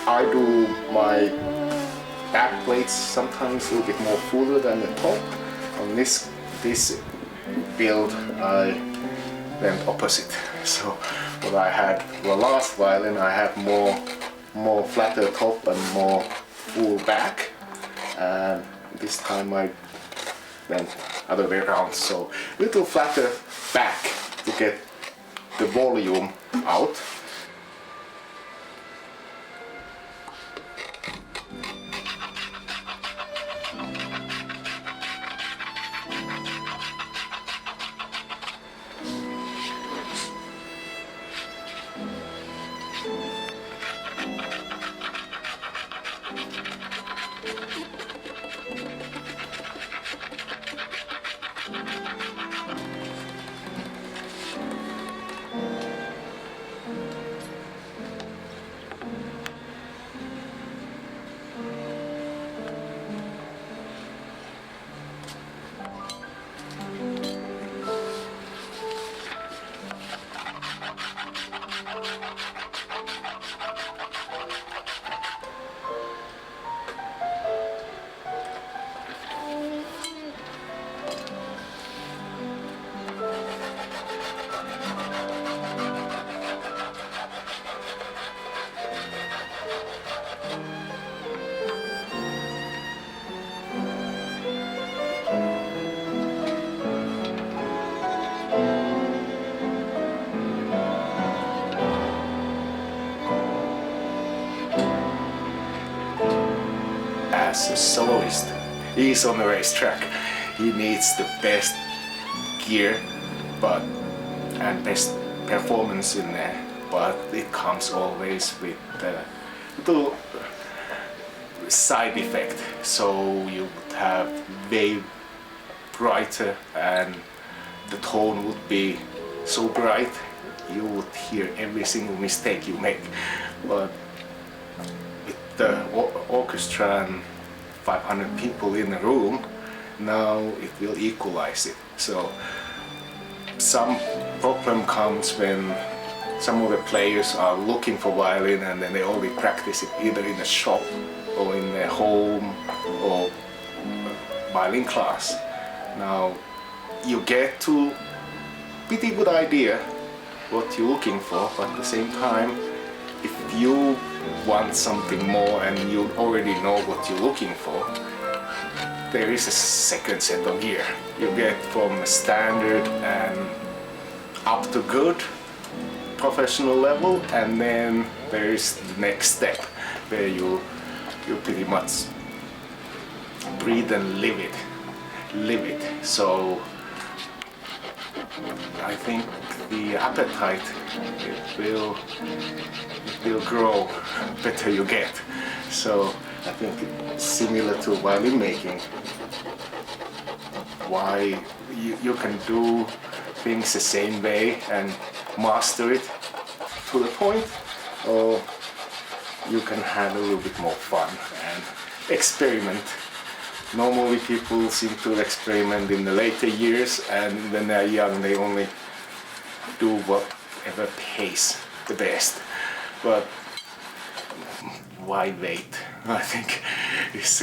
I do my back plates sometimes a little bit more fuller than the top. On this build I went opposite. So what I had the last violin, I have more flatter top and more full back, and this time I went other way around, so little flatter back to get the volume out. As a soloist, he's on the racetrack. He needs the best gear, and best performance in there. But it comes always with a little side effect. So you would have way brighter, and the tone would be so bright you would hear every single mistake you make. But with the orchestra and 500 people in the room, now it will equalize it. So some problem comes when some of the players are looking for violin and then they only practice it either in a shop or in their home or violin class. Now you get to pretty good idea what you're looking for, but at the same time, if you want something more and you already know what you're looking for, there is a second set of gear. You get from standard and up to good professional level, and then there is the next step where you pretty much breathe and live it. So I think the appetite it will grow better you get. So I think it's similar to violin making. Why you can do things the same way and master it to the point, or you can have a little bit more fun and experiment. Normally people seem to experiment in the later years, and when they're young they only do whatever pays the best. But why wait? I think it's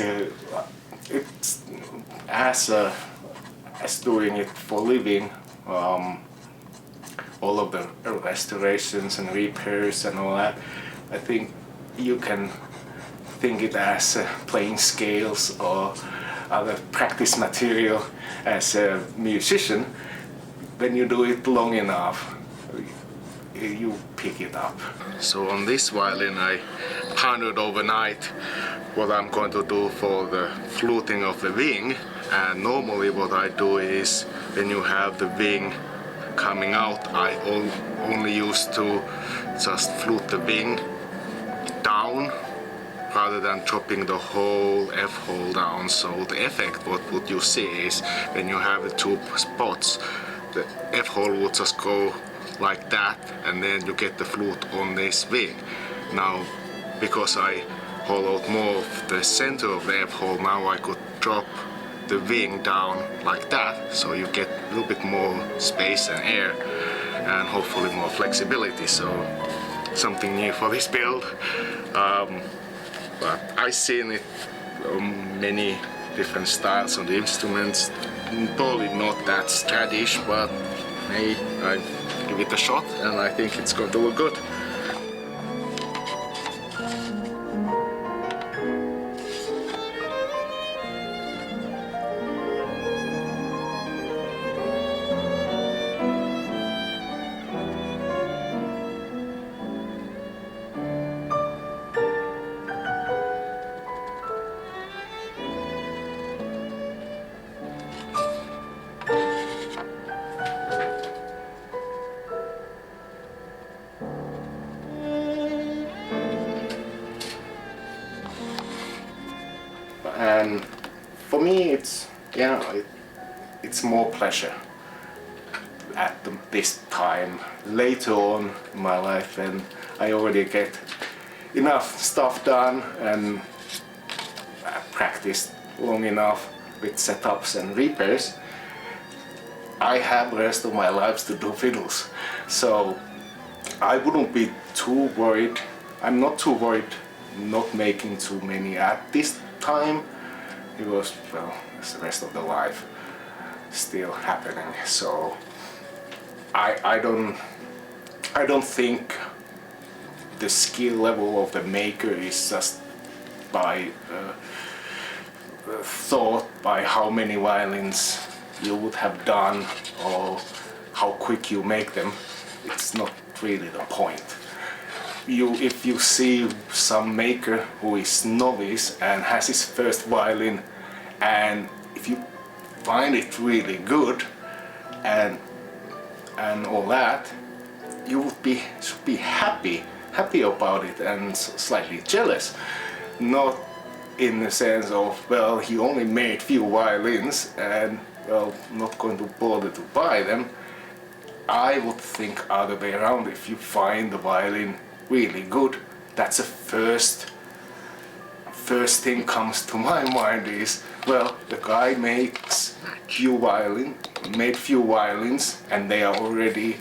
as doing it for living, all of the restorations and repairs and all that, I think you can think it as playing scales or other practice material as a musician. When you do it long enough, you pick it up. So on this violin I pondered overnight what I'm going to do for the fluting of the wing, and normally what I do is when you have the wing coming out, I only used to just flute the wing down rather than dropping the whole F-hole down. So the effect, what would you see is when you have the two spots, the F-hole would just go like that, and then you get the flute on this wing. Now, because I hollowed more of the center of the F-hole, now I could drop the wing down like that, so you get a little bit more space and air and hopefully more flexibility. So something new for this build. But I've seen it many different styles on the instruments. Probably not that stradish, but hey, I give it a shot and I think it's going to look good. And for me, it's more pleasure at this time. Later on in my life, and I already get enough stuff done and practiced long enough with setups and repairs, I have the rest of my life to do fiddles. So I wouldn't be too worried. I'm not too worried not making too many at this time, because well, it's the rest of the life still happening. So I don't think the skill level of the maker is just by thought by how many violins you would have done or how quick you make them. It's not really the point. If you see some maker who is novice and has his first violin, and if you find it really good and all that, you should be happy about it and slightly jealous. Not in the sense of, well, he only made few violins and well, not going to bother to buy them. I would think other way around. If you find the violin really good, that's the first thing comes to my mind is, well, the guy made few violins and they are already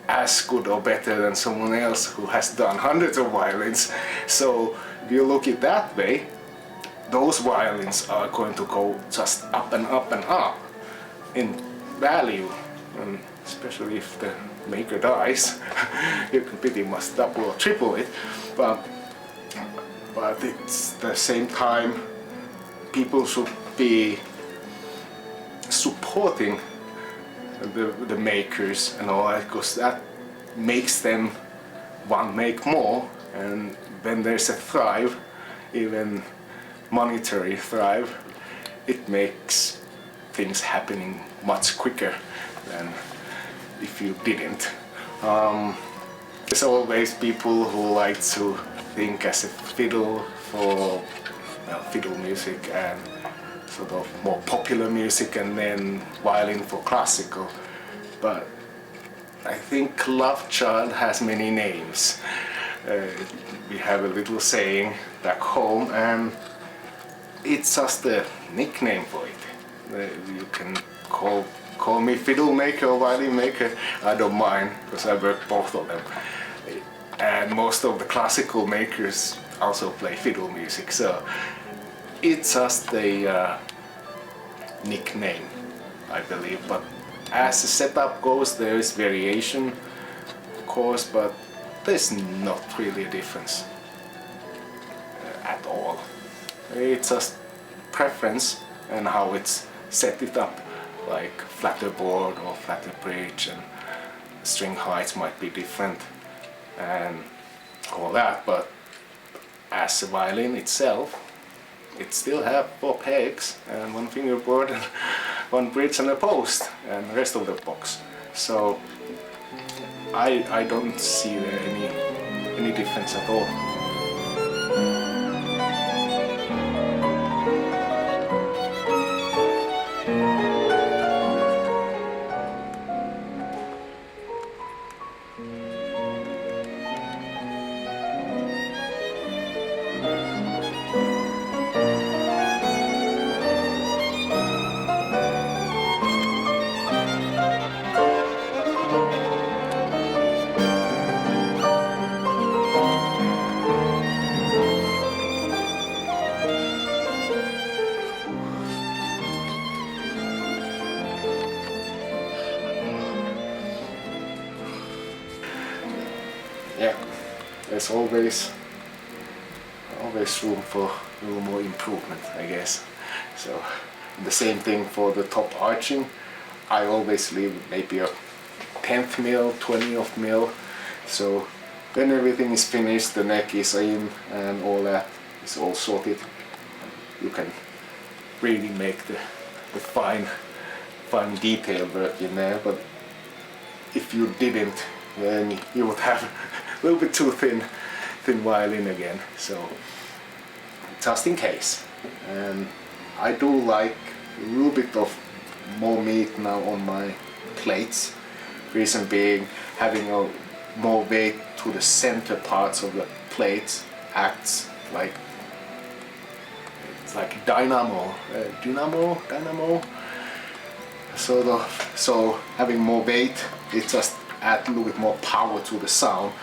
as good or better than someone else who has done hundreds of violins. So if you look it that way, those violins are going to go just up and up and up in value, and especially if the maker dies, you can pretty much double or triple it. But it's the same time, people should be supporting the makers and all that, because that makes them want to make more, and when there's a thrive, even monetary thrive, it makes things happening much quicker than if you didn't. There's always people who like to think as a fiddle for fiddle music and sort of more popular music, and then violin for classical. But I think Love Child has many names. We have a little saying back home, and it's just a nickname for it. You can call me fiddle maker or violin maker. I don't mind, because I work both of them. And most of the classical makers also play fiddle music, so it's just a nickname, I believe. But as the setup goes, there is variation, of course, but there's not really a difference at all. It's just preference and how it's set it up, like flatter board or flatter bridge, and string heights might be different and all that. But as a violin itself, it still have 4 pegs and 1 fingerboard and 1 bridge and a post and the rest of the box. So I don't see there any difference at all. yeah, there's always room for a little more improvement, I guess. So the same thing for the top arching. I always leave maybe a 10th mil, 20th mil. So when everything is finished, the neck is in and all that is all sorted, you can really make the fine detail work in there. But if you didn't, then you would have a little bit too thin violin again. So just in case. And I do like a little bit of more meat now on my plates. Reason being, having a more weight to the center parts of the plates acts like it's like dynamo. So having more weight, it just adds a little bit more power to the sound.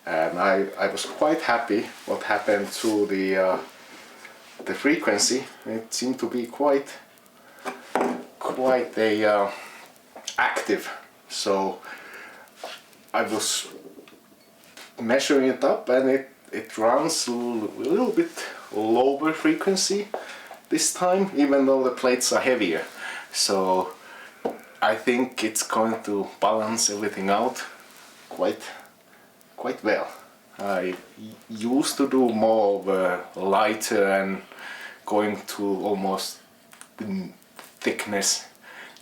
And I was quite happy what happened to the frequency. It seemed to be quite a active. So I was measuring it up, and it runs a little bit lower frequency this time, even though the plates are heavier. So I think it's going to balance everything out quite well. I used to do more of a lighter and going to almost the thickness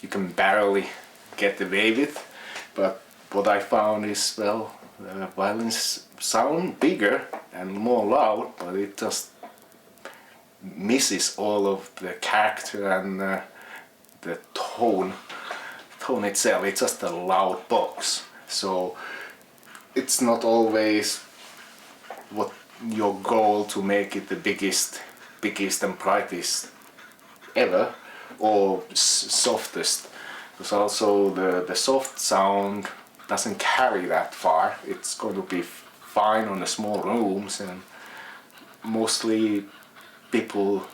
you can barely get away with, but what I found is, well, the violins sound bigger and more loud, but it just misses all of the character and the tone itself. It's just a loud box. So it's not always what your goal to make it the biggest and brightest ever, or softest, because also the soft sound doesn't carry that far. It's going to be fine on the small rooms, and mostly people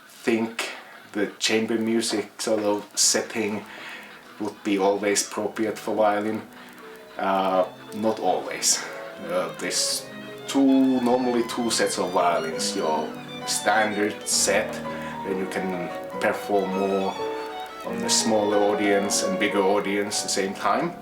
think the chamber music sort of setting would be always appropriate for violin. Not always. There's normally two sets of violins. Your standard set, then you can perform more on a smaller audience and bigger audience at the same time.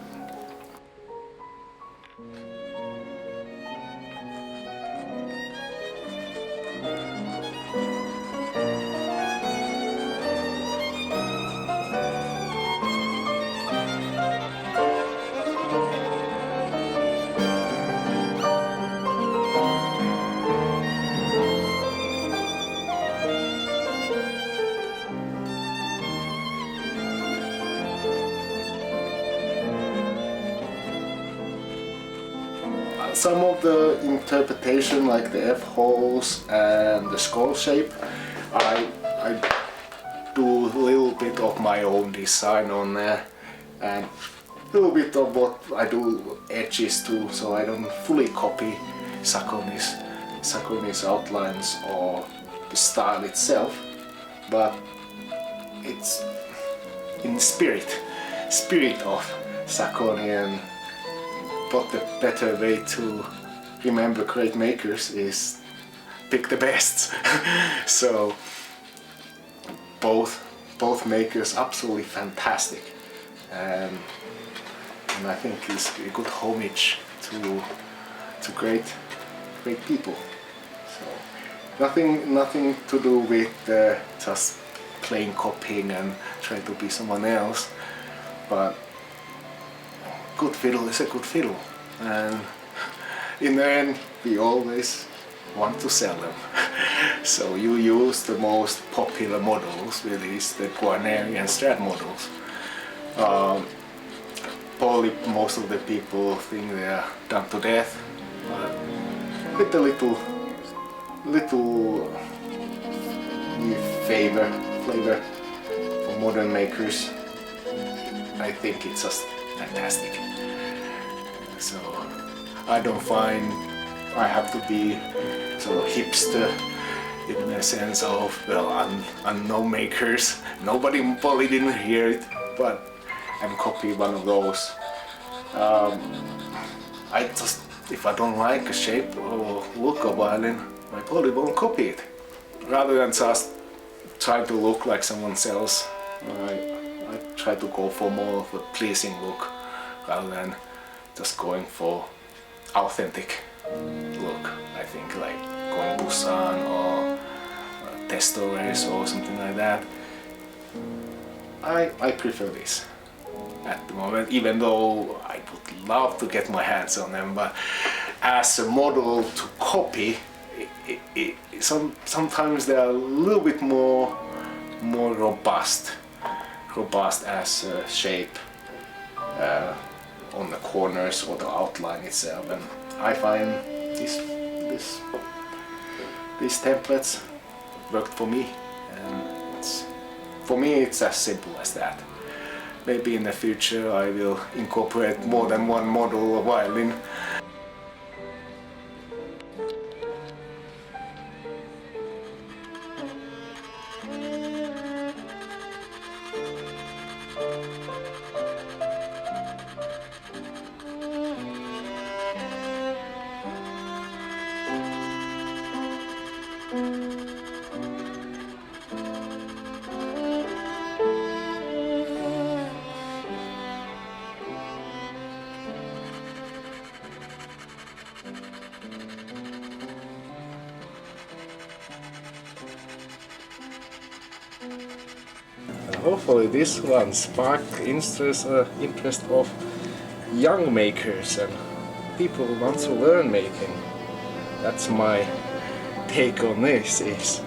Some of the interpretation, like the F holes and the skull shape, I do a little bit of my own design on there, and a little bit of what I do edges too, so I don't fully copy Sakonis outlines or the style itself, but it's in the spirit of Sakoni. And but the better way to remember great makers is pick the best. So both makers absolutely fantastic, and I think it's a good homage to great people. So nothing to do with just plain copying and trying to be someone else, but good fiddle is a good fiddle, and in the end we always want to sell them. So you use the most popular models, which is the Guarneri and Strat models. Probably most of the people think they are done to death, but with a little new flavor for modern makers, I think it's just fantastic. So I don't find I have to be sort of hipster in the sense of, well, I'm no makers. Nobody probably didn't hear it, but I'm copying one of those. I just, if I don't like a shape or look of violin, I probably won't copy it. Rather than just trying to look like someone else, I try to go for more of a pleasing look rather than just going for authentic look. I think like going Busan or Testores or something like that. I prefer this at the moment, even though I would love to get my hands on them, but as a model to copy, sometimes they are a little bit more robust as a shape on the corners or the outline itself, and I find these templates worked for me, and for me it's as simple as that. Maybe in the future I will incorporate more than one model of violin. Hopefully this one sparked interest of young makers and people who want to learn making. That's my take on this. Is